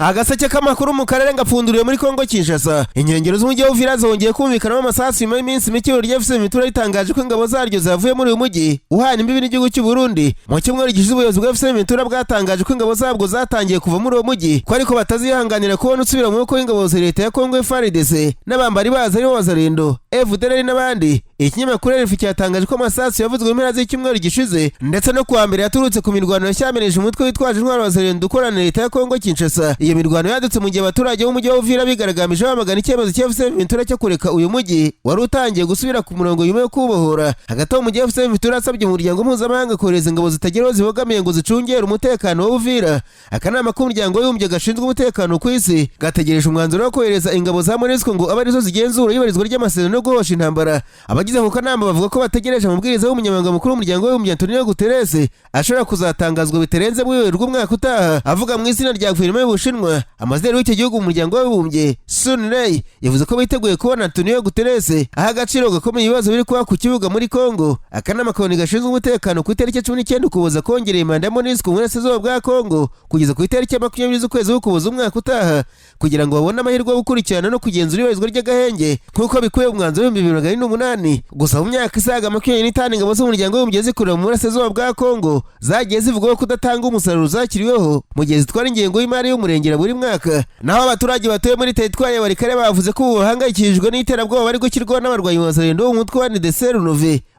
Agaseke k'amakuru mu karere ngapfunduriye muri Kongo Kinshasa. Inkengero z'umujyi wa Uvira zongeye kumvikanamo amasasu nyuma y'iminsi mike ry'FCM Mitura ritangaje ko ingabo zaryo zavuye muri uyu mujyi uhana imbibi n'igihugu cy'u Burundi. Mu cyumweru gishize ubuyobozi bwa FCM Mitura bwatangaje ko ingabo zabwo zatangiye kuva muri uwo mujyi ko ariko batazihanganira kubona usubira mu maboko y'ingabo za leta ya Kongo FARDC n'abambari bazo ari Wazalendo, FDLR n'abandi. Ikinyamakuru RFI cyatangaje ko amasasu yavuzwe mu mpera z'icyumweru gishize ndetse no kuwa mbere yaturutse ku mirwano yashyamirije umutwe witwaje intwaro Wazalendo ukorana na leta ya Kongo Kinshasa. Iyo mirwano yadutse mu gihe abaturage b'umujyi wa Uvira bigaragambije bamagana icyemezo cya FCM Mitura cyo kureka uyu mujyi wari utangiye gusubira ku murongo nyuma yo kubohora. Hagati mu gihe FCM Mitura asabye umuryango mpuzamahanga kohereza ingabo zitageraho zibogamiye ngo zicungere umutekano wa Uvira. Akanama k'umuryango w'abibumbye gashinzwe umutekano ku isi gategereje umwanzuro wo kohereza ingabo za MONUSCO ngo abe arizo zigenzura ibarizwa ry'amasezerano no guhosha intambara. Abagize ako kanama bavuga ko bategereje amabwiriza y'umunyamabanga mukuru w'umuryango w'abibumbye Antonio Guterres ashobora kuzatangazwa bitarenze mu w'Werurwe umwaka utaha. Avuga mu izina rya guverinoma y'Ubushinwa, ambasaderi w'icyo gihugu mu muryango w'abibumbye Sun Lei yavuze ko biteguye kubona Antonio Guterres aha agaciro gakomeye ibibazo biri kuba ku kibuga muri Kongo. Akanama k'ONU gashinzwe umutekano ku itariki 19 Ukuboza kongereye manda ya MONUSCO mu burasirazuba bwa Kongo kugeza ku itariki 20 z'ukwezi w'Ukuboza umwaka utaha kugira ngo babone amahirwe yo gukurikirana no kugenzura ibarizwa ry'agahenge nk'uko bikuye mu mwanzuro wa 2028. Gusa mu myaka isaga 25 ingabo z'umuryango w'abibumbye zikorera mu burasirazuba bwa Kongo zagiye zivuga ko kudatanga umusaruro zakiriweho mu gihe zitwara ingengo y'imari y'umurengera buri mwaka. Naho abaturage batuye muri teritwari ya Walikale bavuze ko bahangayikishijwe n'iterabwoba bari gukirwaho n'abarwanyi ba Wazalendo b'umutwe wa NDC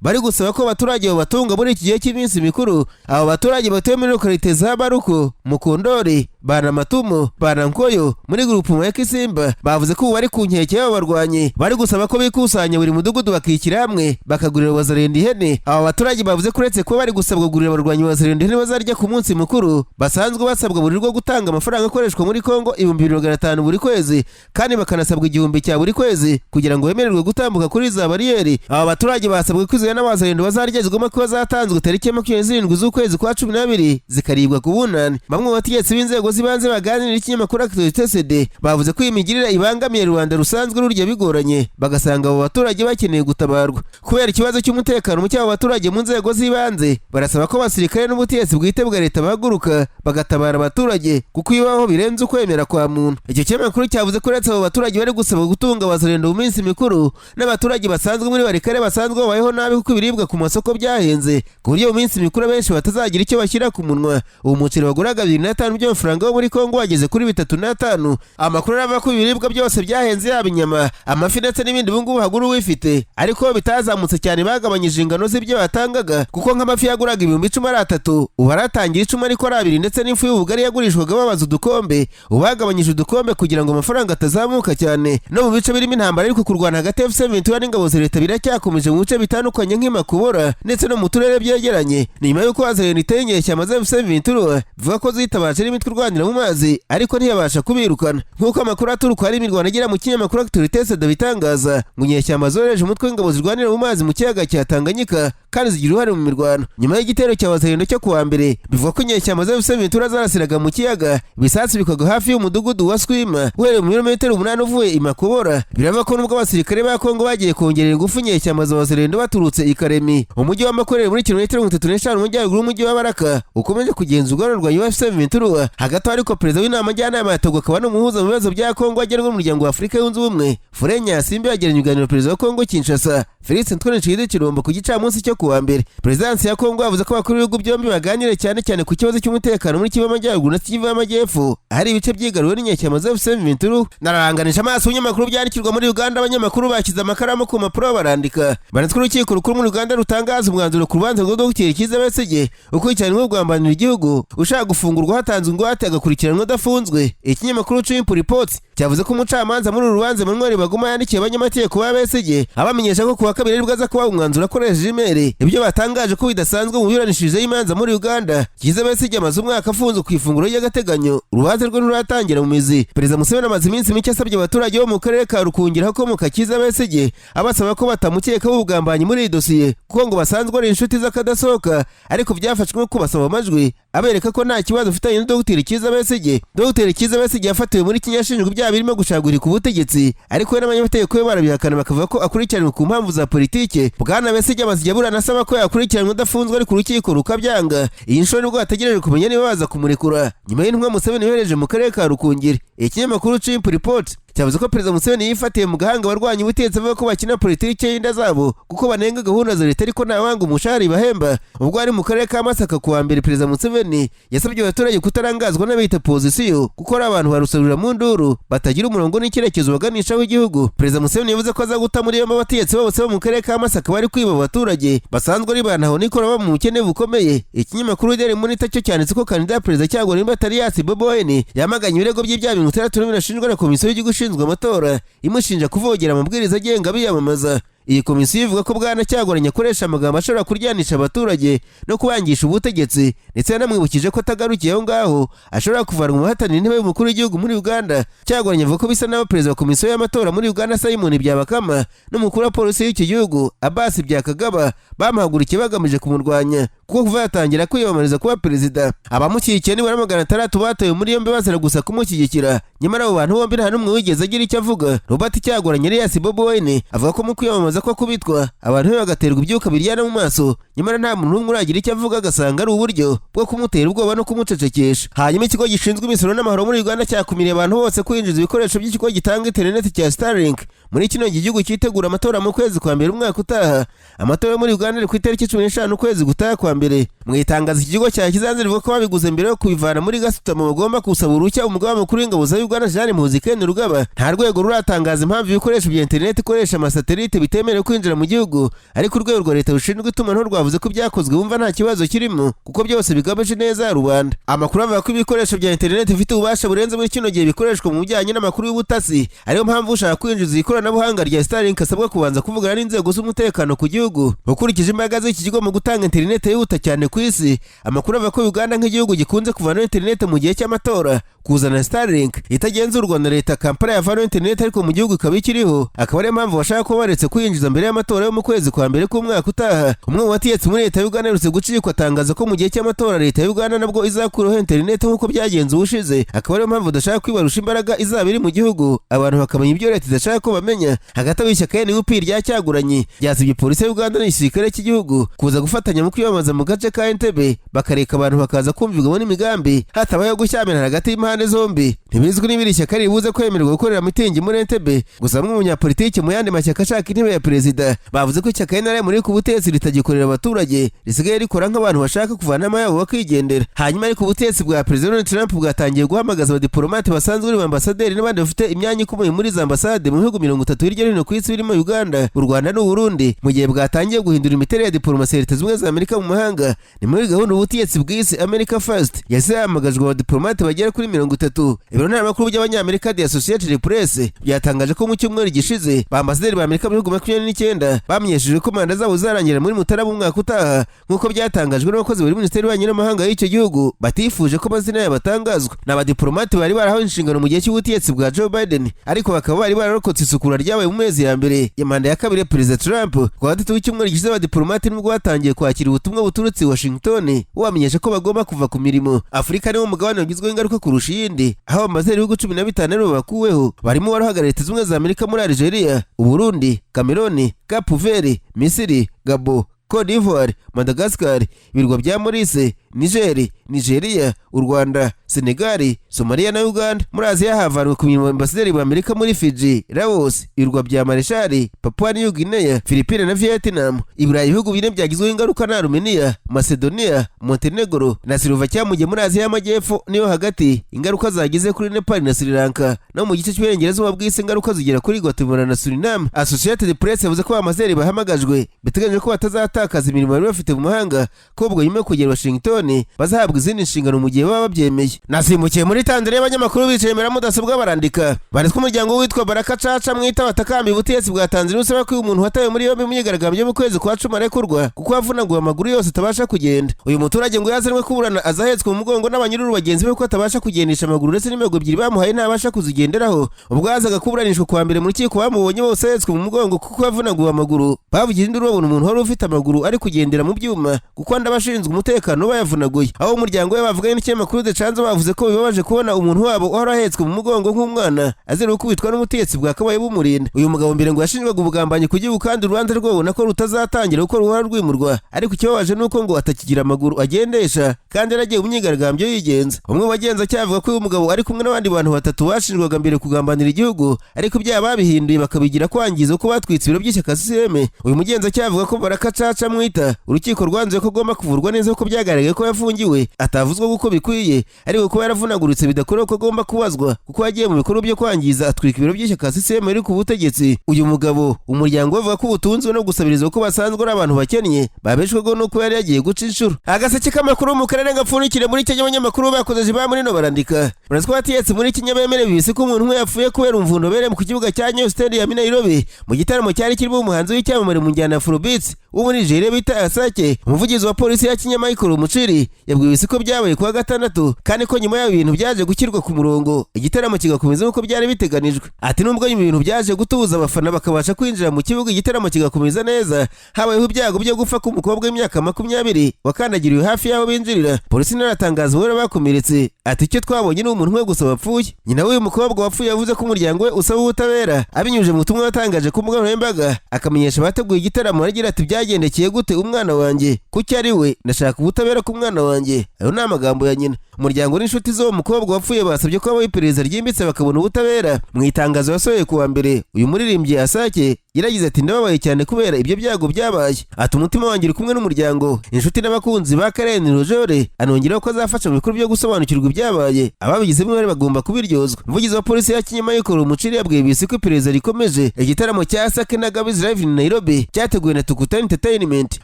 bari gusaba ko abaturage babatunga muri iki gihe cy'iminsi mikuru. Abo baturage batuye muri lokalite za Baruko, Mukondori, Banamatumo, Banankoyo muri grupu ya Kisimba bavuze ko bari ku nkeke y'abo barwanyi bari gusaba ko bikusanya buri mudugudu bakikira hamwe bakagurira Wazalendo ihene. Abo baturage bavuze ko uretse ko bari gusabwa kugurira abarwanyi Wazalendo ihene bazarya ku munsi mukuru basanzwe basabwa buri rwo gutanga amafaranga akoreshwa muri Kongo 2500 buri kwezi kandi bakanasabwa 1000 cya buri kwezi kugira ngo bemererwe gutambuka kuri za bariyeri. Abo baturage basabwe kwizera n'Abazalendo bazarya ko zatanzwe tariki 27 z'ukwezi kwa 12 zikaribwa ku bunani. Bamwe mu bategetsi b'inzego zibanze baganira n'ikinyamakuru Zategetse bavuze ko imigirire ibangamiye Rwanda rusanzwe rurya bigoranye bagasanga abo baturage bakeneye gutabarwa kubera ikibazo cy'umutekano muke. Abo baturage mu nzego zibanze barasaba ko abasirikare n'ubutegetsi bwite bwa leta bahaguruka bagatabara abaturage kuko ibibaho birenze ukwemera kwa muntu. Icyo kinyamakuru cyavuze ko uretse abo baturage bari gusaba gutunga Wazalendo mu minsi mikuru n'abaturage basanzwe muri Walikale basanzwe babayeho nabi kuko ibiribwa ku masoko byahenze ku buryo mu minsi mikuru benshi batazagira icyo bashyira ku munwa. Ubu umuceri waguraga 25 by'amafaranga yo muri Kongo wageze kuri 35. Amakuru arava ko ibiribwa byose byahenze yaba inyama, amafi ndetse n'ibindi bungu haguru wifite ariko bitazamutse cyane bagabanyije ingano z'ibyo batangaga kuko nk'amafi yaguraga 1013 ubu aratangira 10 ariko ari 2 ndetse n'ifu y'ubugari yagurishwaga babaza udukombe ubagabanyije udukombe kugira ngo amafaranga atazamuka cyane. No mu bice birimo intambara ariko kurwana hagati ya FCM Mitura n'ingabo za leta biracyakomeje mu bice bitandukanye nk'imakubora ndetse no mu turere byegeranye. Nyuma y'uko Wazalendo itenyeye cyamaze FCM Mitura bivuga ko zitabaje n'imitwe urwanira mu mazi ariko ntiyabasha kubirukana nk'uko amakuru aturuka hari imirwano agera mu kinyamakuru Zategetse bitangaza ngo inyeshyamba zohereje umutwe w'ingabo zirwanira mu mazi mu kiyaga cya Tanganyika kandi zigira uruhare mu mirwano. Nyuma y'igitero cya Wazalendo cyo kuwa mbere bivuga ko inyeshyamba za FCM Mitura zarasiraga mu kiyaga bisatsi bikagwa hafi y'umudugudu wa Swima uhereye mu birometero 8 uvuye imakubora. Birava ko nubwo abasirikare ba Kongo bagiye kongerera ingufu inyeshyamba za Wazalendo baturutse Ikaremi umujyi wa Makorere muri kilometero 35 mu majyaruguru y'umujyi wa Baraka ukomeje kugenzurwa n'urwanyi FCM Mitura. Hagati ariko perezida w'inama njyanama yatogwa akaba n'umuhuza mu bibazo bya Kongo agenwa n'umuryango wa Afurika yunze ubumwe Furenya Simbe yagiranye ibiganiro perezida wa Kongo Kinshasa Felix Antoine Tshisekedi ku gicamunsi cyo kuwa mbere. Prezidansi ya Kongo yavuze ko abakuru b'ibihugu byombi baganire cyane ku kibazo cy'umutekano muri Kivu y'Amajyaruguru na Kivu y'Amajyepfo hari ibice byigaruwe n'inyeshyamba za FCM Mitura. Nararanganisha amaso y'inyamakuru byandikirwa muri Uganda. Abanyamakuru bakiza amakaramu ku mapuro barandika banatwe urukiko rukuru muri Uganda rutangaza umwanzuro ku rubanza rwo Dr. Kuzigurira ukurikiranyweho guhambanira igihugu ushaka gufungurwa hatanzwe ingwate agakurikiranwa adafunzwe. Ikinyamakuru Chimp Reports cyavuze ko umucamanza muri urubanza Manuel Baguma yandikiye abanyamategeko ba Besigye abamenyesha ko kuwa kabiri bwaza kuba umwanzuro akoresheje email ibyo batangaje ko bidasanzwe mu biburanishije y'imanza muri Uganda. Kiza Besigye amaze umwaka afunzwe ku ifunguro ry'agateganyo urubanza rwe ruratangira mu mizi. Perezida Museveni amaze iminsi mike asabye abaturage bo mu karere ka Rukungiraho ko mu Kiza Besigye abasaba ko batamukeka ubugambanyi muri dosiye kuko ngo basanzwe ari inshuti z'akadasohoka, ariko byafashwe nko basaba amajwi abereka ko nta kibazo ufitanye na Dr Kizza Besigye. Dr Kizza Besigye yafatiwe muri Kenya ashinjwa ibyaha birimo gushagurika ubutegetsi, ariko we n'abanyamategeko be barabihakana bakavuga ko akurikiranwe ku mpamvu za politike. Bwana Besigye amaze igihe aburana asaba ko yakurikiranwe udafunzwe ari ku rukiko rukabyanga. Iyi nshuro nibwo hategereje kumenya niba baza kumurekura nyuma y'intumwa Museveni yohereje mu karere ka Rukungiri. Ikinyamakuru Chimp Report cyavuze ko Perezida Museveni yifatiye mu gahanga abarwanya ubutegetsi avuga ko bakina politike y'inda zabo kuko banenga gahunda za leta ariko nta wanga umushahara ibahemba. Ubwo ari mu karere ka Masaka kuwa mbere, Perezida Museveni yasabye abaturage kutarangazwa n'abita pozisiyo kuko ari abantu barusarurira mu nduru batagira umurongo n'icyerekezo baganishaho igihugu. Perezida Museveni yavuze ko azaguta muri yombi abategetsi bose bo mu karere ka Masaka bari kwiba abaturage basanzwe ari bantaho nikora baba mu bukene bukomeye. Ikinyamakuru Daily Monitor cyo cyanditse ko kandida perezida Cyagora Tariyasi Bobi Wine yamaganye ibirego by'ibyaha 60 ashinjwa na komisiyo y'igihugu ishinzwe amatora imushinja kuvogera amabwiriza agenga biyamamaza. Iyi komisiyo ivuga ko Bwana Cyagora akoresha amagambo ashobora kuryanisha abaturage no kubangisha ubutegetsi, ndetse yanamwibukije ko atagarukiye aho ngaho ashobora kuvanwa mu bahatanira intebe y'umukuru w'igihugu muri Uganda. Cyagora avuga ko bisa n'aho perezida wa komisiyo y'amatora muri Uganda Simon Byabakama n'umukuru wa polisi y'iki gihugu Abbas Byakagaba bamuhagurukiye bagamije kumurwanya kuko kuva yatangira kwiyamamariza kuba perezida. Abamushyigikiye ni 600 batoye muri yombi bazira gusa kumushyigikira, nyamara abo bantu bombi nta n'umwe wigeze agira icyo avuga. Robert Cyagora Nyiriyasi Bobi Wine avuga ko mu kwiyamamaza ko kubitwa abantu bagaterwa ibyuka biryana mu maso, nyamara nta muntu n'umwe uragira icyo avuga agasanga ari uburyo bwo kumutera ubwoba no kumucecekesha. Hanyuma ikigo gishinzwe imisoro n'amahoro muri Uganda cyakumiriye abantu bose kwinjiza ibikoresho by'ikigo gitanga internet cya Starlink muri kino gihugu cyitegura amatora mu kwezi kwa mbere umwaka utaha. Amatora muri Uganda ari ku itariki 15 ukwezi gutaha kwa mbere. Mu itangazo iki kigo cya Kizanzira rivuga ko babiguze mbere yo kubivana muri gasutamo bagomba kusaba uruhushya umugaba mukuru w'ingabo za Uganda Jean Muzikene Rugaba. Nta rwego ruratangaza impamvu ibikoresho bya internet ikoresha amasatelite bitemerewe kwinjira mu gihugu, ariko urwego rwa leta rushinzwe itumanaho rwavuze ko byakozwe bumva nta kibazo kirimo kuko byose bigamije neza rubanda. Amakuru avuga ko ibikoresho bya internet bifite ububasha burenze muri kino gihe bikoreshwa mu bijyanye n'amakuru y'ubutasi, ariyo mpamvu ushaka kwinjiza ikoranabuhanga rya Starlink asabwa kubanza kuvugana n'inzego z'umutekano ku gihugu. Ukurikije imbaraga z'iki kigo mu gutanga internet yihuta cyane ku isi, amakuru avuga ko Uganda nk'igihugu gikunze kuvana internet mu gihe cy'amatora kuzana Starlink itagenzurwa na leta. Kampala yavana internet ariko mu gihugu ikaba ikiriho, akaba ariyo mpamvu bashaka ko baretse kwinjiza mbere y'amatora yo mu kwezi kwa mbere k'umwaka utaha. Umwe mu bategetsi muri leta y'Uganda yarutse gucikwa atangaza ko mu gihe cy'amatora leta y'Uganda nabwo izakuraho internet nk'uko byagenze ubushize, akaba ariyo mpamvu udashaka kwibarusha imbaraga izaba iri mu gihugu abantu bakamenya ibyo leta idashaka ko bamenya. Hagati aho ishyaka NUP ryacyaguranye ryasabye polisi y'Uganda n'igisirikare cy'igihugu kuza gufatanya mu kwiyamamaza mu gace ka Entebbe bakareka abantu bakaza kumvirwamo n'imigambi hatabayeho gushyamirana hagati y'impande zombi. Ntibizwi niba iri shyaka ribuze kwemererwa gukorera mitingi muri Entebbe, gusa bamwe mu banyapolitiki mu yandi mashyaka ashaka intebe ya perezida bavuze ko ishyaka NRM muri ku butegetsi ritagikorera abaturage, risigaye rikora nk'abantu bashaka kuvanamo ayabo bakigendera. Hanyuma ariko ubutegetsi bwa Perezida Donald Trump bwatangiye guhamagaza abadiplomate basanzwe ari ambasaderi n'abandi bafite imyanya ikomeye muri za ambasade mu bihugu 30 hirya no hino ku isi birimo Uganda, u Rwanda n'u Burundi, mu gihe bwatangiye guhindura imiterere ya diplomasi ya Leta Zunze Ubumwe za Amerika mu mahanga. Ni muri gahunda ubutegetsi bw'isi America First yahise yahamagajwe abadiplomate bagera kuri 30. Ibiro n'amakuru by'abanyamerika The Associated Press byatangaje ko mu cyumweru gishize ba ambasaderi ba Amerika mu bihugu 29 bamenyesheje ko manda zabo zarangira muri Mutarama umwaka utaha, nk'uko byatangajwe n'abakozi bari Minisiteri y'Ububanyi n'Amahanga y'icyo gihugu batifuje ko amazina yabo batangazwa. N'abadiplomate bari barahawe inshingano mu gihe cy'ubutegetsi bwa Joe Biden, ariko bakaba bari bararokotse isukura ryabaye mu mezi ya mbere ya manda ya kabiri ya Perezida Trump. Ku wa gatatu w'icyumweru gishize abadiplomate nibwo batangiye kwakira ubutumwa buturutse i Washington bamenyesha ko bagomba kuva ku mirimo. Afurika niwo mugabane wagizweho ingaruka kurusha iyindi, aho ambasaderi b'ibihugu 15 aribo bakuweho, barimo waruhagarariye Leta Zunze Ubumwe za Amerika muri Algeria, Uburundi, Cameroon, Cape Verde, Misiri, Gabon, Cote d'Ivoire, Madagascar, ibirwa bya Maurice, Niger, Nigeria, u Rwanda, Senegal, Somalia na Uganda. Muri Aziya havanwe ku mirimo ambasaderi ba Amerika muri Fiji, Laos, ibirwa bya Marshall, Papua New Guinea, Philippines na Vietnam. Ibirayi ibihugu bine byagizweho ingaruka na Armenia, Macedonia, Montenegro na Slovakia. Mu gihe muri Aziya y'Amajyepfo niyo hagati ingaruka zagize kuri Nepal na Sri Lanka, no mu gice cy'uburengerazuba bw'isi ingaruka zigera kuri Guatemala na Suriname. Associated Press yavuze ko ambasaderi bahamagajwe biteganyije ko batazatakaza imirimo bari bafite mu mahanga, ko ubwo nyuma yo kugera Washington telefoni bazahabwa izindi nshingano mu gihe baba babyemeye. Nasimbukiye muri Tanzania abanyamakuru bicaye imbere ya mudasobwa barandika baritswe umuryango witwa Baraka Caca mwita batakambi ubutegetsi bwa Tanzania usaba ko uyu muntu watawe muri yombi mu myigaragambyo mu kwezi kwa 10 arekurwa kuko yavunaguye amaguru yose atabasha kugenda. Uyu muturage ngo yazanwe kuburana azahetswe mu mugongo n'abanyururu bagenzi be ko atabasha kugendesha amaguru ndetse n'imego ebyiri bamuhaye ntabasha kuzigenderaho. Ubwo yazaga kuburanishwa kwa mbere muri kiko bamubonye bose ahetswe mu mugongo kuko yavunaguye amaguru. Bavugira induru babona umuntu wari ufite amaguru ari kugendera mu byuma kuko ndabashinzwe umutekano bayavunaguye. Aho umuryango we bavuganye n'ikinyamakuru The Chanzo bavuze ko bibabaje kubona umuntu wabo warahetswe mu mugongo nk'umwana azira gukubitwa n'umutegetsi bwakabaye bumurinda. Uyu mugabo mbere ngo yashinjwaga ubugambanyi ku gihugu kandi urubanza rwabona ko rutazatangira kuko ruhora rwimurwa, ariko ikibabaje nuko ngo atakigira amaguru agendesha kandi yaragiye mu myigaragambyo yigenza. Umwe wagenza cyavuga ko uyu mugabo ari kumwe n'abandi bantu batatu bashinjwaga mbere kugambanira igihugu, ariko ibyaha babihinduye bakabigira kwangiza ko batwitse ibiro by'ishyaka CCM. Uyu mugenza cyavuga ko Baraka Caca mwita urukiko rwanzuye ko agomba kuvurwa neza ko byagaragaye ko yafungiwe atavuzwa uko bikwiye, ariko kuba yaravunaguritse bidakora ko agomba kubazwa kuko yagiye mu bikorwa byo kwangiza atwika ibiro by'ishyaka CCM iri ku butegetsi. Uyu mugabo umuryango bavuga ko ubutunzwe no gusabiriza ko basanzwe ari abantu bakennye babeshweho nuko yari yagiye guca inshuro. Agaseke k'amakuru mu karere gapfunikire muri Kenya abanyamakuru bakoze ba muri no barandika barazwa batiyetse muri Kenya bemere bibise ko umuntu umwe yapfuye kubera umvundo bere mu kibuga cya New Stadium ya Nairobi mu gitaramo cyari kirimo umuhanzi w'icyamamare mu njyana Afrobeats wo muri Nigeria bita Agaseke. Umuvugizi wa polisi ya Kenya Michael Muciri yabwiwe ko byabaye kuwa gatandatu kandi ko nyuma y'ibintu byaje gukirwa ku murongo igitaramo kigakomeza uko byari biteganijwe. Ati nubwo ibintu byaje gutuza abafana bakabasha kwinjira mu kibuga igitaramo kigakomeza neza, habayeho ibyago byo gupfa k'umukobwa w'imyaka 20 wakandagiriwe hafi y'aho binjirira. Polisi naratangaza uwo bakomeretse. Ati icyo twabonye ni umuntu umwe gusa wapfuye. Nyina w'uyu mukobwa wapfuye yavuze ko umuryango we usaba ubutabera abinyuje mu butumwa yatangaje ku mbuga nkoranyambaga akamenyesha abateguye igitaramo agira ati byagendekeye gute umwana wanjye kuki ari we ndashaka ubutabera ku mwana wanjye. Ayo ni amagambo ya nyina. Umuryango n'inshuti z'uwo mukobwa wapfuye basabye ko habaho iperereza ryimbitse bakabona ubutabera. Mu itangazo yasohoye kuwa mbere uyu muririmbyi Agaseke yaragize ati ndababaye cyane kubera ibyo byago byabaye. Ati umutima wanjye uri kumwe n'umuryango inshuti n'abakunzi ba Karen Rojore, anongeraho ko azafasha mu bikorwa byo gusobanukirwa ibyabaye ababigizemo uruhare bagomba kubiryozwa. Umuvugizi wa polisi ya Kenya Michael Muciri yabwiye bisi ko iperereza rikomeje. Igitaramo cya Agaseke na Gabi's Live in Nairobi cyateguwe na Tukutani Entertainment.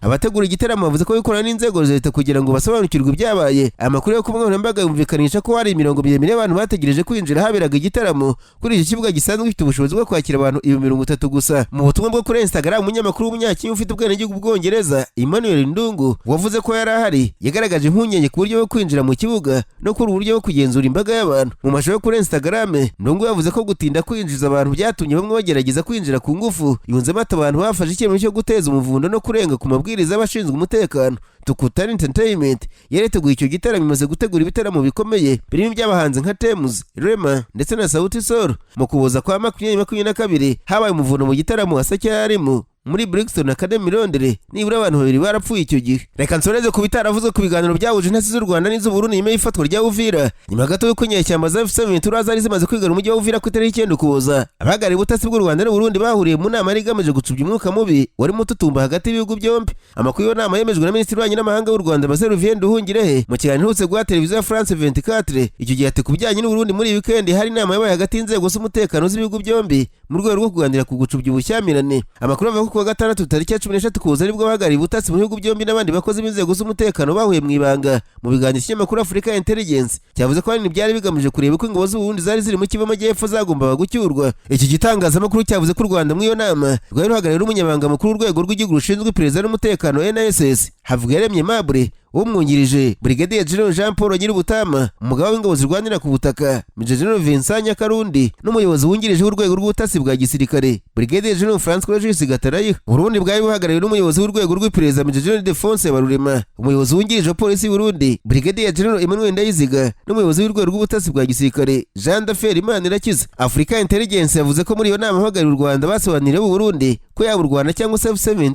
Abategura igitaramo bavuze ko bikorana n'inzego za leta kugira ngo basobanukirwe ibyabaye. Amakuru yo ku mbuga nkoranyambaga yumvikanisha ko hari imirongo miremire y'abantu bategereje kwinjira haberaga igitaramo kuri iki kibuga gisanzwe gifite ubushobozi bwo kwakira abantu 30 gusa. Mu butumwa bwo kuri Instagram umunyamakuru w'umunyakenya ufite ubwenegihugu bw'Ubwongereza Emmanuel Ndungu wavuze ko yari ahari yagaragaje impungenge ku buryo bwo kwinjira mu kibuga no kuri uburyo bwo kugenzura imbaga y'abantu. Mu mashusho yo kuri Instagram Ndungu yavuze ko gutinda kwinjiza abantu byatumye bamwe bagerageza kwinjira ku ngufu. Yunzemo ati abantu bafashe icyemezo cyo guteza umuvundo no kurenga ku mabwiriza y'abashinzwe umutekano. Tukutani Entertainment yareteguye icyo gitaramo imaze gutegura ibitaramo bikomeye birimo by'abahanzi nka Temus, Rema ndetse na Sauti Sol. Mu kuboza kwa 2022 habaye umuvuno mu gitaramo Agaseke yarimo muri Brixton Academy Londres nibura abantu 2 barapfuye icyo gihe. Reka nsoreze ku bitaravuze ku biganiro byahuje intasi z'u Rwanda n'iz'u Burundi nyuma y'ifatwa rya Uvira. Nyuma gato y'uko inyeshyamba za FCM zari zimaze kwigana umujyi wa Uvira ku itariki 9 Ukuboza, abagari ubutasi bw'u Rwanda n'u Burundi bahuriye mu nama yari igamije gucubya umwuka mubi wari mututumba hagati y'ibihugu byombi. Amakuru yo nama yemejwe na Minisitiri w'Ububanyi n'Amahanga w'u Rwanda Wazalendo Nduhungirehe mu kiganiro hutse gwa televiziyo ya France 24. Icyo gihe ati kubijyanye n'u Burundi muri weekend hari inama yabaye hagati y'inzego z'umutekano z'ibihugu byombi mu rwego rwo kuganira ku gucubya ubushyamirane. Amakuru avuga ko kuwa gatandatu tariki 16 Ukuboza aribwo abagari ubutasi mu bihugu byombi n'abandi bakozi b'inzego z'umutekano bahuye mu ibanga mu biganiro cy'ikinyamakuru Africa Intelligence cyavuze ko hari byari bigamije kureba ko ingabo z'u Burundi zari ziri mu kiva majyepfo zagombaga gucyurwa. Iki gitangazamakuru cyavuze ko u Rwanda mu iyo nama rwari ruhagarariye n'umunyamabanga mukuru w'urwego rw'igihugu rushinzwe iperereza n'umutekano NSS Havugiyaremye Mabure umwungirije Brigadier General Jean Paul Nyirubutama, umugaba w'ingabo zirwanira ku butaka Major General Vincent Nyakarundi n'umuyobozi wungirije w'urwego rw'ubutasi bwa gisirikare Brigadier General Francois Regis Gatarayiha. Burundi bwari buhagarariwe n'umuyobozi w'urwego rw'iperereza Major General Defonse Barurema, umuyobozi wungirije wa polisi Burundi Brigadier General Emmanuel Ndayiziga n'umuyobozi w'urwego rw'ubutasi bwa gisirikare Jean Dafer Imanirakiza. Africa Intelligence yavuze ko muri iyo nama abahagarariye u Rwanda basobanuriye u Burundi ko yaba u Rwanda cyangwa se FCM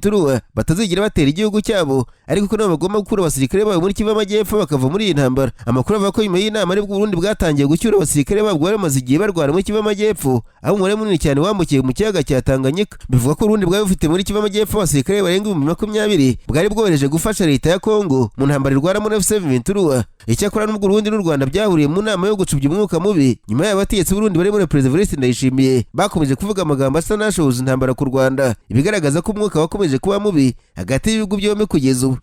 batazigira batera igihugu cyabo, ariko ko nabo bagomba gukura abasirikare babo muri kiva majyepfo bakava muri iyi ntambara. Amakuru avuga ko nyuma y'inama aribwo Burundi bwatangiye gucyura abasirikare babwo bari bamaze igihe barwana muri kiva majyepfo, aho umubare munini cyane wambukiye mu kiyaga cya Tanganyika. Bivuga ko Burundi bwari bufite muri kiva majyepfo abasirikare barenga 20 bwari bwohereje gufasha leta ya Kongo mu ntambara irwana muri FCM. Icyakora n'ubwo Burundi n'u Rwanda byahuriye mu nama yo gucubya umwuka mubi nyuma y'abategetsi Burundi bari muri President Evariste Ndayishimiye bakomeje kuvuga amagambo asa n'ashoza intambara ku Rwanda, ibigaragaza ko umwuka wakomeje kuba mubi hagati y'ibihugu byombi kugeza ubu.